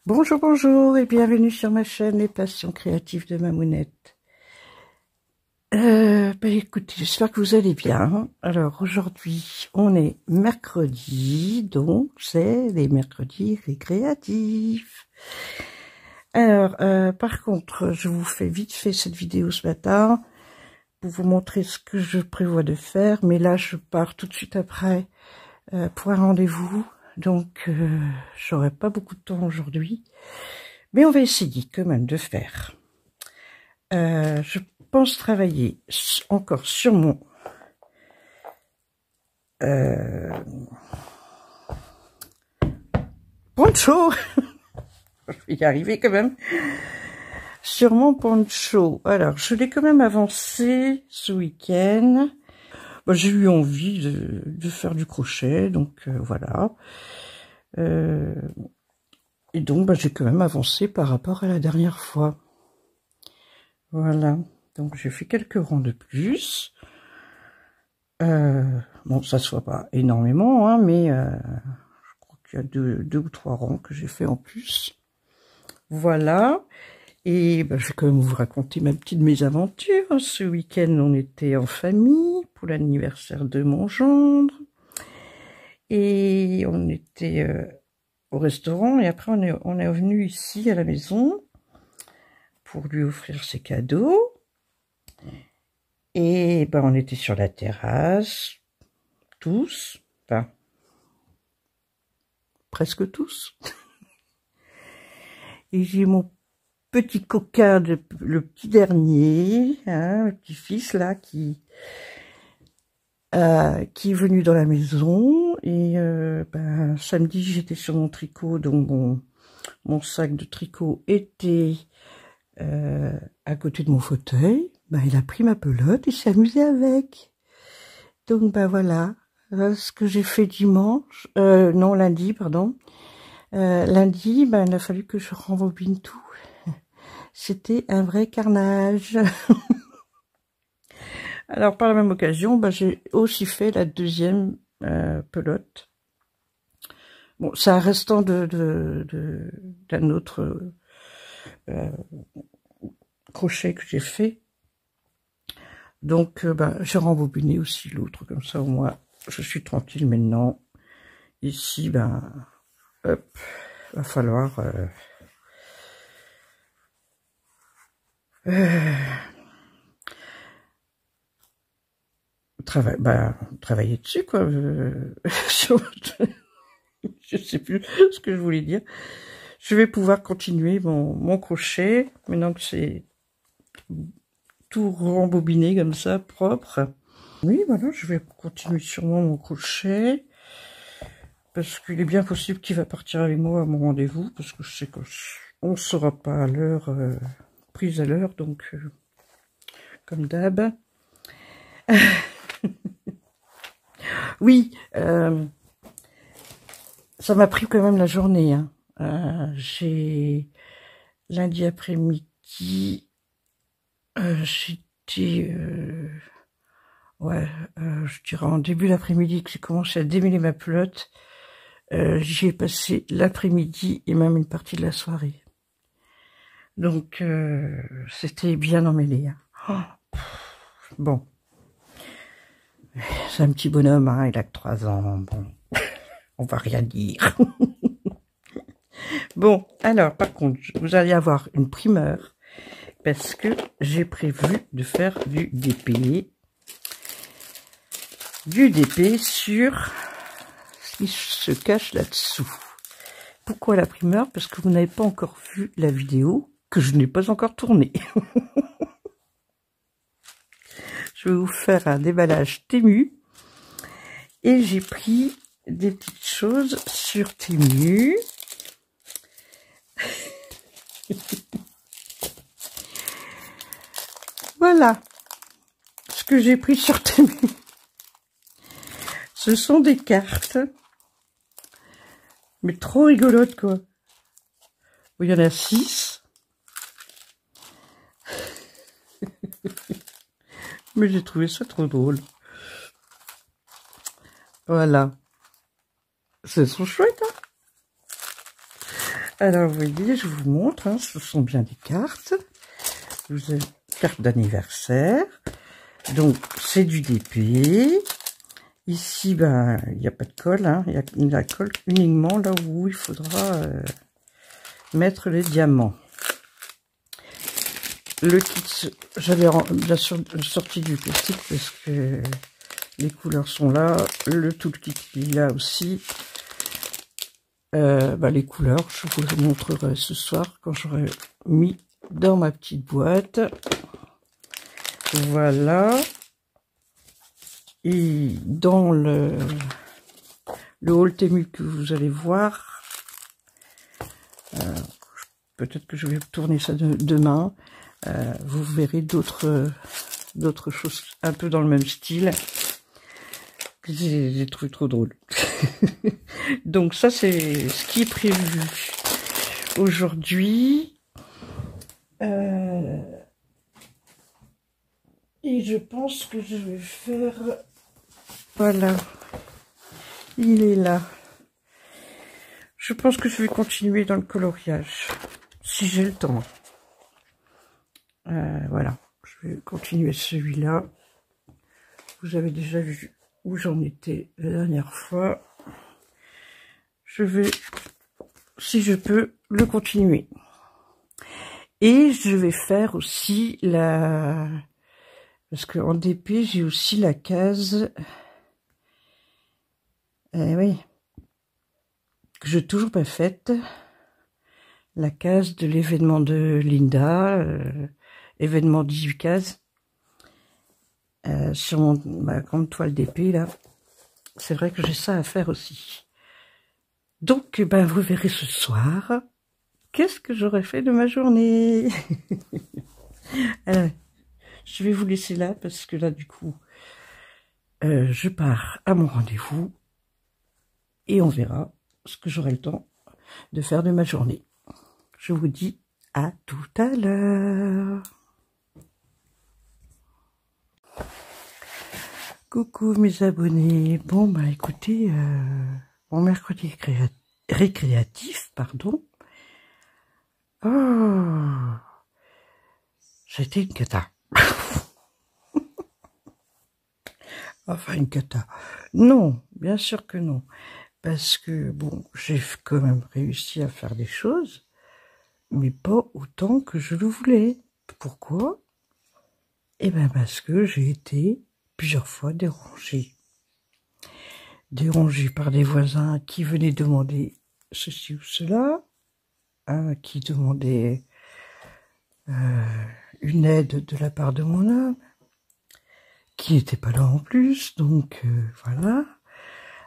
Bonjour, bonjour et bienvenue sur ma chaîne Les Passions Créatives de Mamounette. Écoutez, j'espère que vous allez bien. Alors aujourd'hui, on est mercredi, donc c'est les mercredis récréatifs. Alors, par contre, je vous fais vite fait cette vidéo ce matin pour vous montrer ce que je prévois de faire. Mais là, je pars tout de suite après pour un rendez-vous. Donc, j'aurai pas beaucoup de temps aujourd'hui, mais on va essayer quand même de faire. Je pense travailler encore sur mon poncho. Je vais y arriver quand même. Sur mon poncho. Alors, je l'ai quand même avancé ce week-end. J'ai eu envie de faire du crochet, donc voilà. Et donc, j'ai quand même avancé par rapport à la dernière fois. Voilà. Donc, j'ai fait quelques rangs de plus. Bon, ça se voit pas énormément, hein, mais je crois qu'il y a deux ou trois rangs que j'ai fait en plus. Voilà. Et je vais quand même vous raconter ma petite mésaventure. Ce week-end, on était en famille pour l'anniversaire de mon gendre. Et on était au restaurant. Et après, on est revenu ici à la maison pour lui offrir ses cadeaux. Et on était sur la terrasse, tous, enfin, presque tous. Et j'ai mon petit coquin, le petit dernier, hein, le petit-fils là, qui est venu dans la maison. Et samedi, j'étais sur mon tricot, donc mon sac de tricot était à côté de mon fauteuil. Il a pris ma pelote et s'est amusé avec. Donc voilà, ce que j'ai fait dimanche, non lundi, pardon. Lundi, il a fallu que je rembobine tout. C'était un vrai carnage. Alors, par la même occasion, j'ai aussi fait la deuxième pelote. Bon, c'est un restant d'un autre crochet que j'ai fait. Donc, j'ai rembobiné aussi l'autre, comme ça, au moins, je suis tranquille maintenant. Ici, hop, va falloir... travailler dessus, quoi. Je sais plus ce que je voulais dire. Je vais pouvoir continuer mon crochet, maintenant que c'est tout rembobiné comme ça, propre. Oui, voilà, je vais continuer sûrement mon crochet, parce qu'il est bien possible qu'il va partir avec moi à mon rendez-vous, parce que je sais qu'on ne sera pas à l'heure, prise à l'heure, donc comme d'hab. Oui, ça m'a pris quand même la journée, hein. J'ai lundi après-midi, j'étais je dirais en début d'après-midi que j'ai commencé à démêler ma pelote. J'y ai passé l'après-midi et même une partie de la soirée. Donc c'était bien emmêlé, hein. Bon, c'est un petit bonhomme, hein, il a que 3 ans, bon, on va rien dire. Bon, alors, par contre, vous allez avoir une primeur, parce que j'ai prévu de faire du DP. Du DP sur ce qui se cache là-dessous. Pourquoi la primeur? Parce que vous n'avez pas encore vu la vidéo, que je n'ai pas encore tournée. Je vais vous faire un déballage Temu. Et j'ai pris des petites choses sur Temu. Voilà ce que j'ai pris sur Temu. Ce sont des cartes, mais trop rigolotes, quoi. Il y en a 6. Mais j'ai trouvé ça trop drôle. Voilà. C'est sont chouettes, hein. Alors, vous voyez, je vous montre, hein, ce sont bien des cartes. Vous avez carte d'anniversaire. Donc, c'est du DP. Ici, ben, il n'y a pas de colle, hein. Il y a la colle uniquement là où il faudra mettre les diamants. Le kit, j'avais bien sûr sorti du plastique parce que les couleurs sont là. Le toolkit, il est là aussi. Les couleurs, je vous les montrerai ce soir quand j'aurai mis dans ma petite boîte. Voilà. Et dans le haul Temu que vous allez voir, peut-être que je vais tourner ça demain, vous verrez d'autres choses un peu dans le même style. J'ai trouvé trop drôle. Donc ça, c'est ce qui est prévu aujourd'hui. Et je pense que je vais faire... Voilà. Il est là. Je pense que je vais continuer dans le coloriage. Si j'ai le temps. Voilà. Je vais continuer celui-là. Vous avez déjà vu où j'en étais la dernière fois. Je vais, si je peux, le continuer. Et je vais faire aussi la... Parce qu'en DP, j'ai aussi la case... oui. Que je n'ai toujours pas faite. La case de l'événement de Linda. Événement 18 cases. Sur ma grande toile d'épée, là. C'est vrai que j'ai ça à faire aussi. Donc, ben, vous verrez ce soir qu'est-ce que j'aurais fait de ma journée. Je vais vous laisser là, parce que là, du coup, je pars à mon rendez-vous et on verra ce que j'aurai le temps de faire de ma journée. Je vous dis à tout à l'heure. Coucou mes abonnés. Bon, bah écoutez, mon mercredi récréatif, pardon. Oh, c'était une cata. Enfin, une cata. Non, bien sûr que non. Parce que, bon, j'ai quand même réussi à faire des choses, mais pas autant que je le voulais. Pourquoi? Eh bien, parce que j'ai été plusieurs fois dérangée. Dérangée par des voisins qui venaient demander ceci ou cela, qui demandaient une aide de la part de mon âme, qui n'était pas là en plus, donc voilà.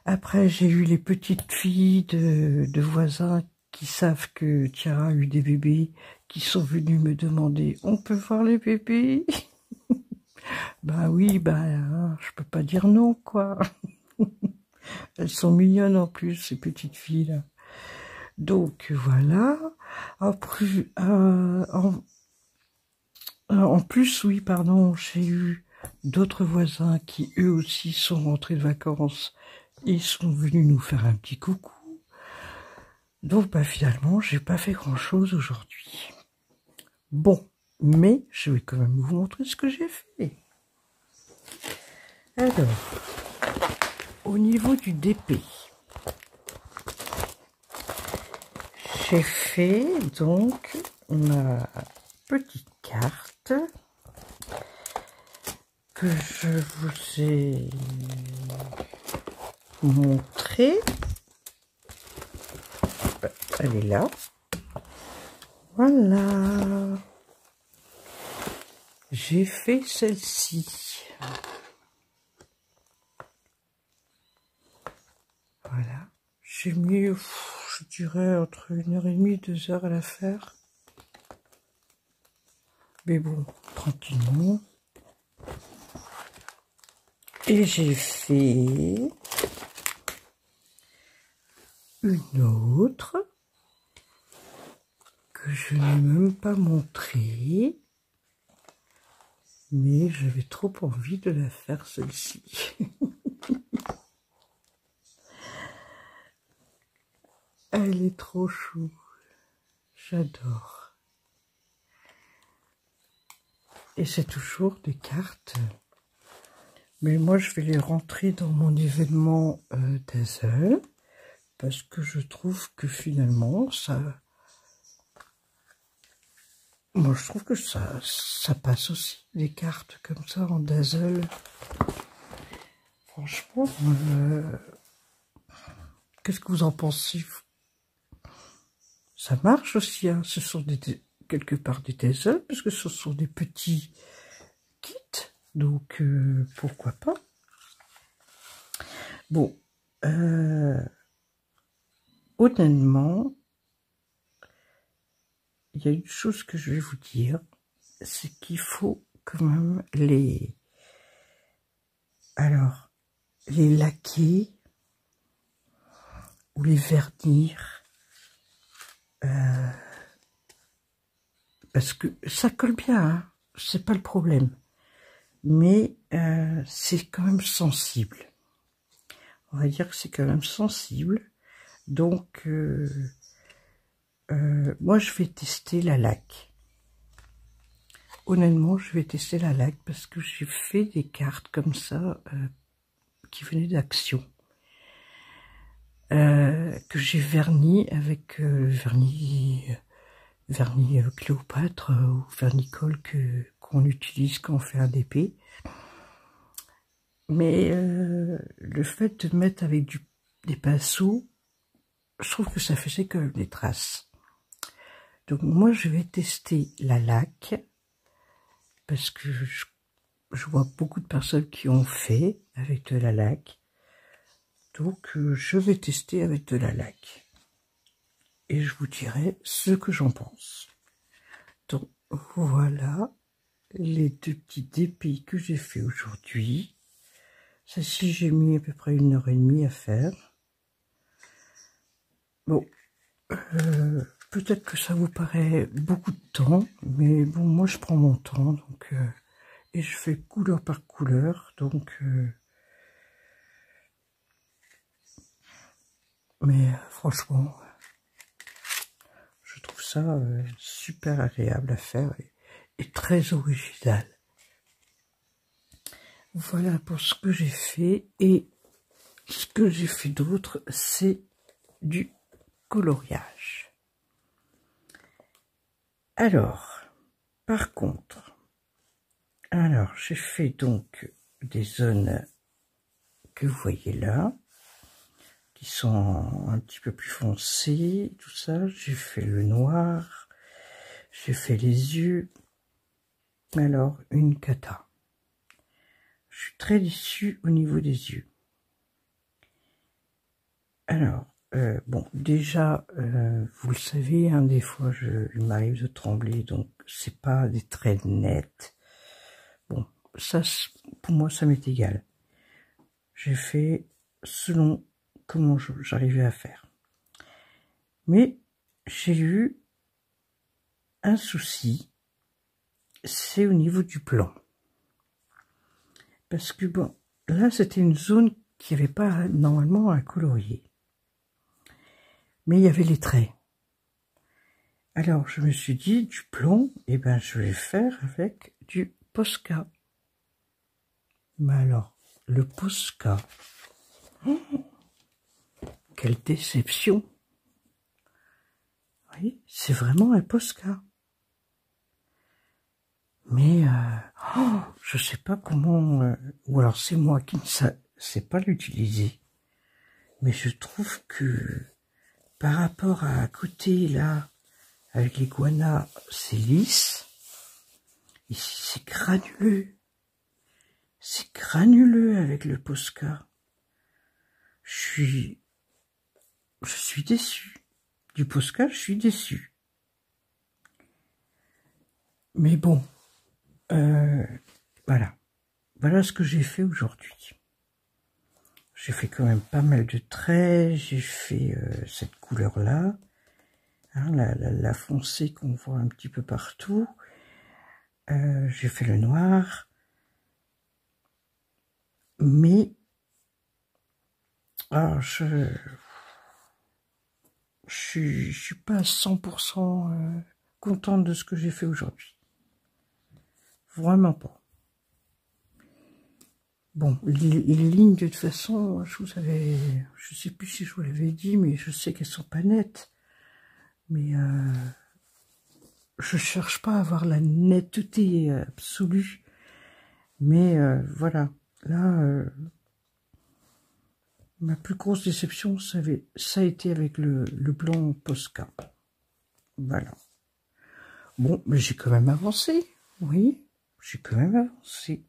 Après, j'ai eu les petites filles de voisins qui savent que Tiara a eu des bébés, qui sont venus me demander « On peut voir les bébés ?» Ben oui, je peux pas dire non, quoi. Elles sont mignonnes en plus, ces petites filles-là. Donc, voilà. En plus, oui, pardon, j'ai eu d'autres voisins qui, eux aussi, sont rentrés de vacances et sont venus nous faire un petit coucou. Donc, finalement, j'ai pas fait grand-chose aujourd'hui. Bon, mais je vais quand même vous montrer ce que j'ai fait. Alors, au niveau du DP, j'ai fait donc ma petite carte que je vous ai montrée. Elle est là. Voilà. J'ai fait celle-ci. Voilà. J'ai mis, je dirais, entre 1h30 et 2 heures à la faire. Mais bon, tranquillement. Et j'ai fait une autre que je n'ai même pas montrée, mais j'avais trop envie de la faire celle-ci. Elle est trop chou, j'adore. Et c'est toujours des cartes, mais moi je vais les rentrer dans mon événement Dazzle, parce que je trouve que finalement ça... Moi, je trouve que ça passe aussi, des cartes comme ça en Dazzle. Franchement, qu'est-ce que vous en pensez? Ça marche aussi, hein. Ce sont quelque part des Dazzle, parce que ce sont des petits kits, donc pourquoi pas. Bon, honnêtement, il y a une chose que je vais vous dire, c'est qu'il faut quand même les laquer ou les vernir, parce que ça colle bien, hein, c'est pas le problème, mais c'est quand même sensible. On va dire que c'est quand même sensible, donc moi je vais tester la laque. Honnêtement, je vais tester la laque parce que j'ai fait des cartes comme ça qui venaient d'Action, que j'ai verni avec le vernis Cléopâtre ou vernicole qu'on utilise quand on fait un DP. Mais le fait de mettre avec des pinceaux, je trouve que ça faisait quand même des traces. Donc moi je vais tester la laque, parce que je vois beaucoup de personnes qui ont fait avec de la laque. Donc je vais tester avec de la laque. Et je vous dirai ce que j'en pense. Donc voilà les deux petits dépis que j'ai fait aujourd'hui. Celle-ci, j'ai mis à peu près 1h30 à faire. Bon, peut-être que ça vous paraît beaucoup de temps, mais bon, moi je prends mon temps, donc et je fais couleur par couleur, donc mais franchement, je trouve ça super agréable à faire et très original. Voilà pour ce que j'ai fait, et ce que j'ai fait d'autre, c'est du coloriage. Alors, par contre, j'ai fait donc des zones que vous voyez là, qui sont un petit peu plus foncées, tout ça. J'ai fait le noir, j'ai fait les yeux. Alors, une cata. Je suis très déçue au niveau des yeux. Alors, bon, déjà, vous le savez, hein, des fois, il m'arrive de trembler, donc c'est pas des traits nets. Bon, ça, pour moi, ça m'est égal. J'ai fait selon comment j'arrivais à faire. Mais j'ai eu un souci, c'est au niveau du plan. Parce que bon, là, c'était une zone qui n'avait pas normalement à colorier. Mais il y avait les traits. Alors, je me suis dit, du plomb, eh ben, je vais faire avec du Posca. Mais alors, le Posca, quelle déception! Oui, c'est vraiment un Posca. Mais, je sais pas comment, ou alors c'est moi qui ne sais pas l'utiliser. Mais je trouve que, par rapport à côté, là, avec l'iguana, c'est lisse. Ici, c'est granuleux. C'est granuleux avec le Posca. Je suis déçu. Du Posca, je suis déçu. Mais bon, Voilà. Voilà ce que j'ai fait aujourd'hui. J'ai fait quand même pas mal de traits. J'ai fait cette couleur-là. Hein, la foncée qu'on voit un petit peu partout. J'ai fait le noir. Mais je suis pas à 100% contente de ce que j'ai fait aujourd'hui. Vraiment pas. Bon, les lignes, de toute façon, je sais plus si je vous l'avais dit, mais je sais qu'elles sont pas nettes. Mais je cherche pas à avoir la netteté absolue. Mais voilà, là, ma plus grosse déception, ça a été avec le blanc Posca. Voilà. Bon, mais j'ai quand même avancé. Oui, j'ai quand même avancé.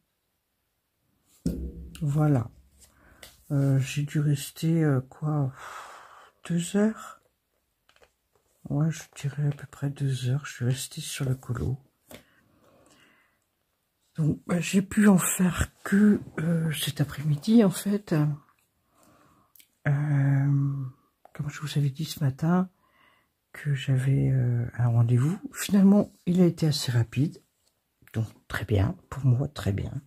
Voilà. J'ai dû rester, quoi, 2 heures. Ouais, je dirais à peu près 2 heures. Je suis restée sur le colo. Donc, j'ai pu en faire que cet après-midi, en fait. Comme je vous avais dit ce matin, que j'avais un rendez-vous. Finalement, il a été assez rapide. Donc, très bien. Pour moi, très bien.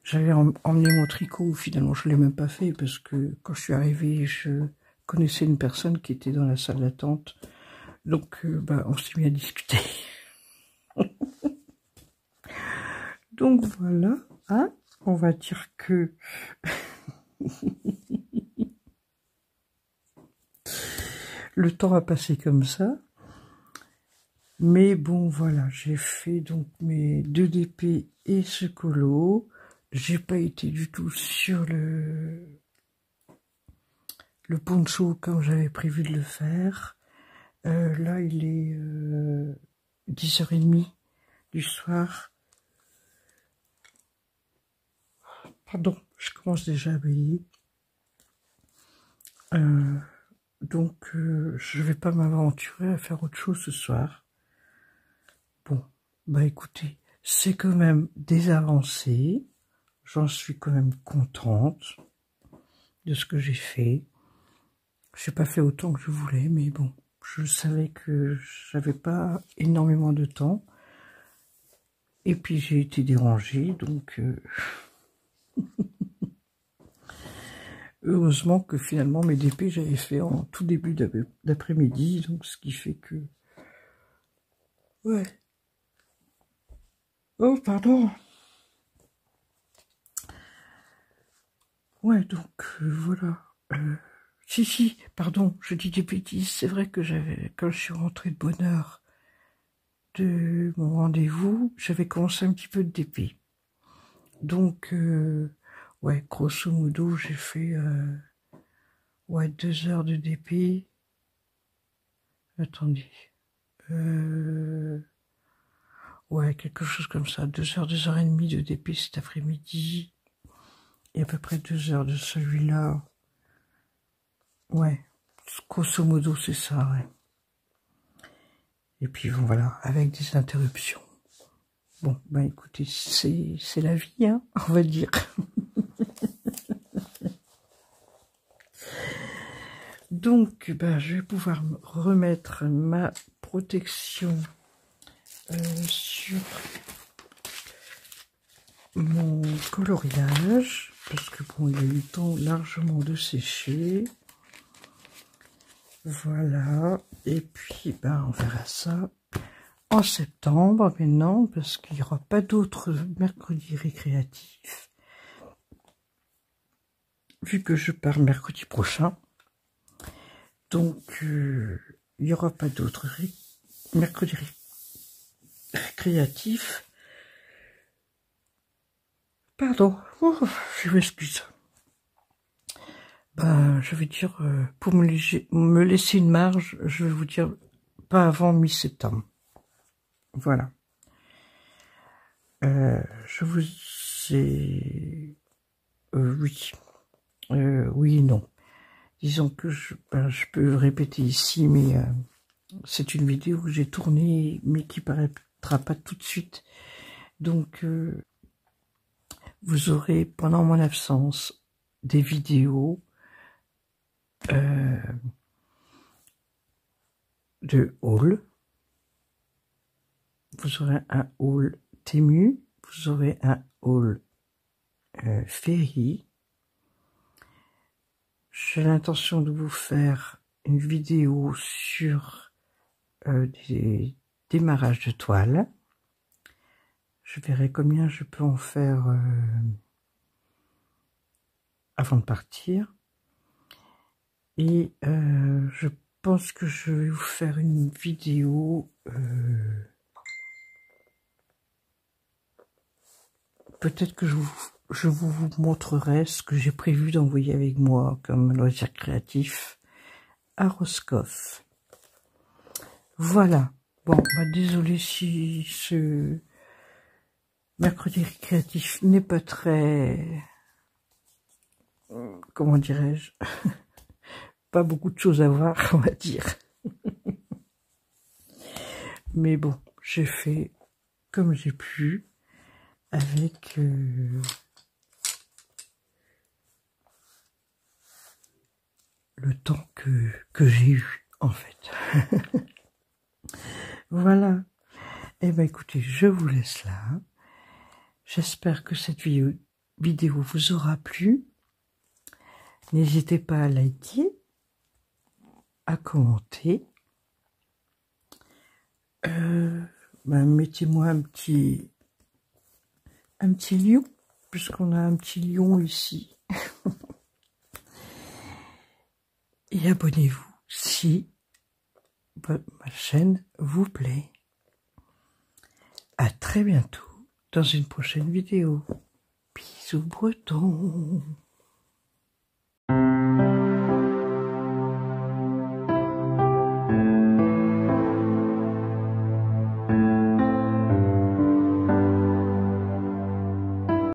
J'avais emmené mon tricot. Finalement, je ne l'ai même pas fait parce que quand je suis arrivée, je connaissais une personne qui était dans la salle d'attente. Donc, on s'est mis à discuter. Donc, voilà. Hein, on va dire que... le temps a passé comme ça. Mais bon, voilà, j'ai fait donc mes 2 DP et ce colo. J'ai pas été du tout sur le poncho comme j'avais prévu de le faire. Là, il est 10h30 du soir. Pardon, je commence déjà à veiller. Donc, je vais pas m'aventurer à faire autre chose ce soir. Bon, bah écoutez, c'est quand même des avancées. J'en suis quand même contente de ce que j'ai fait. Je n'ai pas fait autant que je voulais, mais bon, je savais que j'avais pas énormément de temps. Et puis j'ai été dérangée, donc heureusement que finalement mes DP j'avais fait en tout début d'après-midi, donc ce qui fait que... Ouais. Oh, pardon. Ouais, donc voilà. Si, pardon, je dis des bêtises. C'est vrai que quand je suis rentrée de bonne heure de mon rendez-vous, j'avais commencé un petit peu de DP. Donc, ouais, grosso modo, j'ai fait 2 heures de DP. Attendez. Ouais, quelque chose comme ça. 2 heures, 2h30 de DP cet après-midi. Et à peu près 2 heures de celui-là. Ouais, grosso modo, c'est ça, ouais. Et puis bon, voilà, avec des interruptions. Bon, écoutez, c'est la vie, hein, on va dire. Donc, je vais pouvoir remettre ma protection sur mon coloriage, parce que bon, il a eu le temps largement de sécher. Voilà, et puis on verra ça en septembre maintenant, parce qu'il n'y aura pas d'autres mercredis récréatifs, vu que je pars mercredi prochain. Donc, il n'y aura pas d'autres mercredis récréatifs. Pardon, je m'excuse. Je vais dire, pour me laisser une marge, je vais vous dire pas avant mi-septembre. Voilà. Je vous ai... oui. Oui et non. Disons que je peux répéter ici, mais c'est une vidéo que j'ai tournée, mais qui paraîtra pas tout de suite Donc, vous aurez pendant mon absence des vidéos de haul. Vous aurez un haul Temu, vous aurez un haul Ferry. J'ai l'intention de vous faire une vidéo sur des démarrages de toile. Je verrai combien je peux en faire avant de partir. Et je pense que je vais vous faire une vidéo peut-être que je vous montrerai ce que j'ai prévu d'envoyer avec moi comme loisir créatif à Roscoff. Voilà. Bon, bah désolé si ce mercredi récréatif n'est pas très... Comment dirais-je? Pas beaucoup de choses à voir, on va dire. Mais bon, j'ai fait comme j'ai pu avec le temps que j'ai eu, en fait. Voilà. Eh bien, écoutez, je vous laisse là. J'espère que cette vidéo vous aura plu. N'hésitez pas à liker, à commenter. Mettez-moi un petit lion, puisqu'on a un petit lion ici. Et abonnez-vous si ma chaîne vous plaît. À très bientôt dans une prochaine vidéo. Bisous bretons.